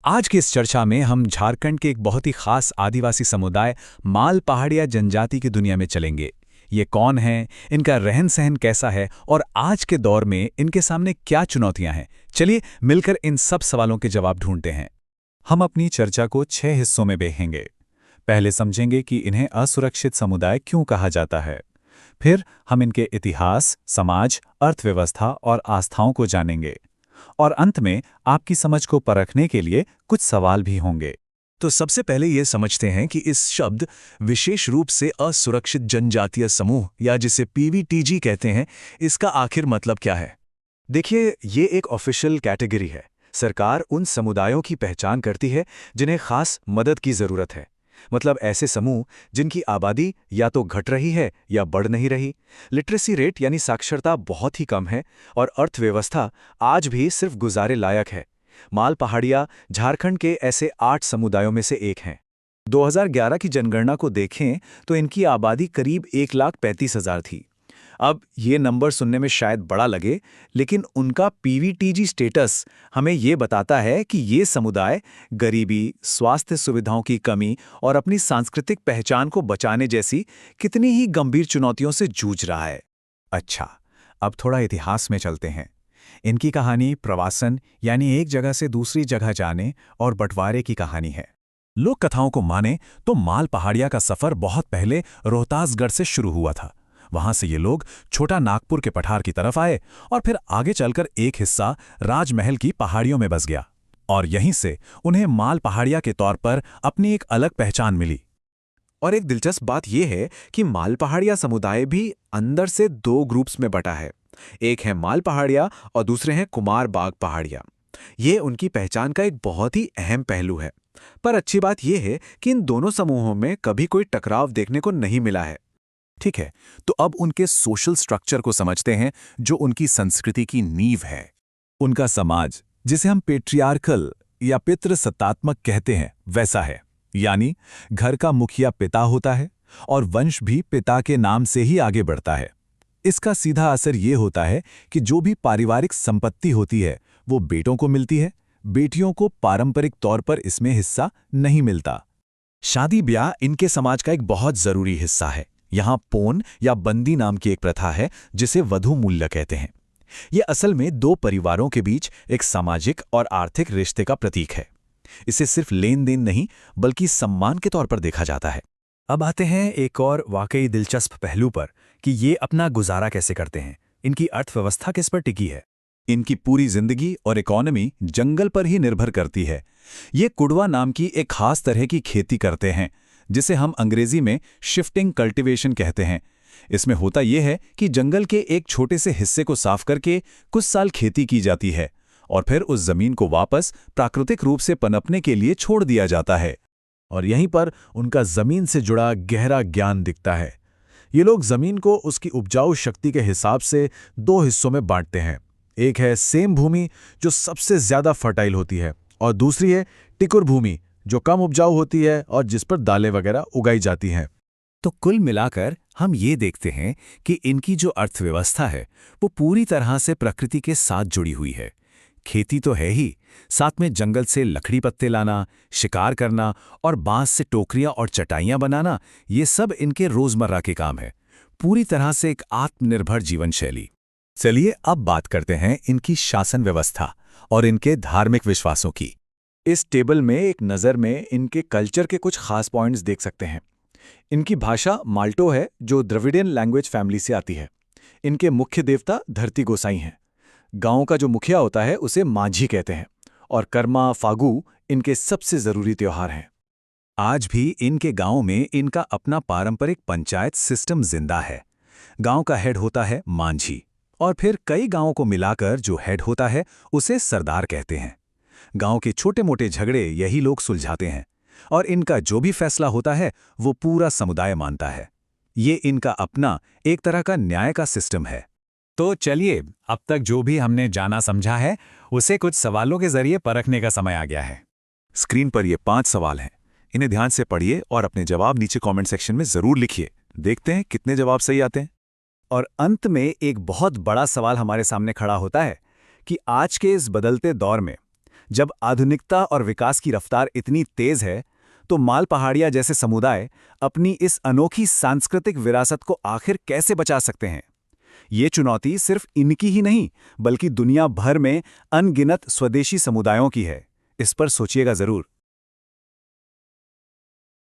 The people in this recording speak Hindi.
आज की इस चर्चा में हम झारखंड के एक बहुत ही खास आदिवासी समुदाय माल पहाड़िया जनजाति की दुनिया में चलेंगे। ये कौन हैं, इनका रहन सहन कैसा है और आज के दौर में इनके सामने क्या चुनौतियां हैं। चलिए मिलकर इन सब सवालों के जवाब ढूंढते हैं। हम अपनी चर्चा को 6 हिस्सों में बांटेंगे। पहले समझेंगे कि इन्हें असुरक्षित समुदाय क्यों कहा जाता है। फिर हम इनके इतिहास, समाज, अर्थव्यवस्था और आस्थाओं को जानेंगे। और अंत में आपकी समझ को परखने के लिए कुछ सवाल भी होंगे। तो सबसे पहले ये समझते हैं कि इस शब्द विशेष रूप से असुरक्षित जनजातीय समूह या जिसे पीवीटीजी कहते हैं, इसका आखिर मतलब क्या है। देखिए, ये एक ऑफिशियल कैटेगरी है। सरकार उन समुदायों की पहचान करती है जिन्हें खास मदद की जरूरत है। मतलब ऐसे समूह जिनकी आबादी या तो घट रही है या बढ़ नहीं रही, लिटरेसी रेट यानी साक्षरता बहुत ही कम है और अर्थव्यवस्था आज भी सिर्फ गुजारे लायक है। माल पहाड़िया झारखंड के ऐसे 8 समुदायों में से एक हैं। 2011 की जनगणना को देखें तो इनकी आबादी करीब 1,35,000 थी। अब ये नंबर सुनने में शायद बड़ा लगे, लेकिन उनका पीवीटीजी स्टेटस हमें ये बताता है कि ये समुदाय गरीबी, स्वास्थ्य सुविधाओं की कमी और अपनी सांस्कृतिक पहचान को बचाने जैसी कितनी ही गंभीर चुनौतियों से जूझ रहा है। अच्छा, अब थोड़ा इतिहास में चलते हैं। इनकी कहानी प्रवासन यानी एक जगह से दूसरी जगह जाने और बंटवारे की कहानी है। लोक कथाओं को माने तो माल पहाड़िया का सफर बहुत पहले रोहतासगढ़ से शुरू हुआ था। वहां से ये लोग छोटा नागपुर के पठार की तरफ आए और फिर आगे चलकर एक हिस्सा राजमहल की पहाड़ियों में बस गया और यहीं से उन्हें माल पहाड़िया के तौर पर अपनी एक अलग पहचान मिली। और एक दिलचस्प बात यह है कि माल पहाड़िया समुदाय भी अंदर से 2 ग्रुप्स में बटा है। एक है माल पहाड़िया और दूसरे हैं कुमार बाग पहाड़िया। ये उनकी पहचान का एक बहुत ही अहम पहलू है। पर अच्छी बात यह है कि इन दोनों समूहों में कभी कोई टकराव देखने को नहीं मिला है। ठीक है, तो अब उनके सोशल स्ट्रक्चर को समझते हैं जो उनकी संस्कृति की नींव है। उनका समाज, जिसे हम पेट्रियार्कल या पितृसत्तात्मक कहते हैं, वैसा है। यानी घर का मुखिया पिता होता है और वंश भी पिता के नाम से ही आगे बढ़ता है। इसका सीधा असर ये होता है कि जो भी पारिवारिक संपत्ति होती है वो बेटों को मिलती है। बेटियों को पारंपरिक तौर पर इसमें हिस्सा नहीं मिलता। शादी ब्याह इनके समाज का एक बहुत जरूरी हिस्सा है। यहाँ पोन या बंदी नाम की एक प्रथा है जिसे वधू मूल्य कहते हैं। यह असल में 2 परिवारों के बीच एक सामाजिक और आर्थिक रिश्ते का प्रतीक है। इसे सिर्फ लेन देन नहीं बल्कि सम्मान के तौर पर देखा जाता है। अब आते हैं एक और वाकई दिलचस्प पहलू पर कि ये अपना गुजारा कैसे करते हैं। इनकी अर्थव्यवस्था किस पर टिकी है। इनकी पूरी जिंदगी और इकोनॉमी जंगल पर ही निर्भर करती है। ये कुड़वा नाम की एक खास तरह की खेती करते हैं जिसे हम अंग्रेजी में शिफ्टिंग कल्टीवेशन कहते हैं। इसमें होता यह है कि जंगल के एक छोटे से हिस्से को साफ करके कुछ साल खेती की जाती है और फिर उस जमीन को वापस प्राकृतिक रूप से पनपने के लिए छोड़ दिया जाता है। और यहीं पर उनका जमीन से जुड़ा गहरा ज्ञान दिखता है। ये लोग जमीन को उसकी उपजाऊ शक्ति के हिसाब से 2 हिस्सों में बांटते हैं। एक है सेम भूमि जो सबसे ज्यादा फर्टाइल होती है और दूसरी है टिकुर भूमि जो कम उपजाऊ होती है और जिस पर दालें वगैरह उगाई जाती हैं। तो कुल मिलाकर हम ये देखते हैं कि इनकी जो अर्थव्यवस्था है वो पूरी तरह से प्रकृति के साथ जुड़ी हुई है। खेती तो है ही, साथ में जंगल से लकड़ी पत्ते लाना, शिकार करना और बांस से टोकरियां और चटाइयां बनाना, ये सब इनके रोजमर्रा के काम है। पूरी तरह से एक आत्मनिर्भर जीवन शैली। चलिए अब बात करते हैं इनकी शासन व्यवस्था और इनके धार्मिक विश्वासों की। इस टेबल में एक नज़र में इनके कल्चर के कुछ खास पॉइंट्स देख सकते हैं। इनकी भाषा माल्टो है जो द्रविडियन लैंग्वेज फैमिली से आती है। इनके मुख्य देवता धरती गोसाई हैं। गांव का जो मुखिया होता है उसे माझी कहते हैं और कर्मा फागु इनके सबसे जरूरी त्योहार हैं। आज भी इनके गांव में इनका अपना पारंपरिक पंचायत सिस्टम जिंदा है। गांव का हेड होता है मांझी और फिर कई गांवों को मिलाकर जो हेड होता है उसे सरदार कहते हैं। गांव के छोटे मोटे झगड़े यही लोग सुलझाते हैं और इनका जो भी फैसला होता है वो पूरा समुदाय मानता है। ये इनका अपना एक तरह का न्याय का सिस्टम है। तो चलिए अब तक जो भी हमने जाना समझा है उसे कुछ सवालों के जरिए परखने का समय आ गया है। स्क्रीन पर ये 5 सवाल हैं। इन्हें ध्यान से पढ़िए और अपने जवाब नीचे कमेंट सेक्शन में जरूर लिखिए। देखते हैं कितने जवाब सही आते हैं। और अंत में एक बहुत बड़ा सवाल हमारे सामने खड़ा होता है कि आज के इस बदलते दौर में जब आधुनिकता और विकास की रफ्तार इतनी तेज है, तो माल पहाड़िया जैसे समुदाय अपनी इस अनोखी सांस्कृतिक विरासत को आखिर कैसे बचा सकते हैं? ये चुनौती सिर्फ इनकी ही नहीं, बल्कि दुनिया भर में अनगिनत स्वदेशी समुदायों की है। इस पर सोचिएगा जरूर।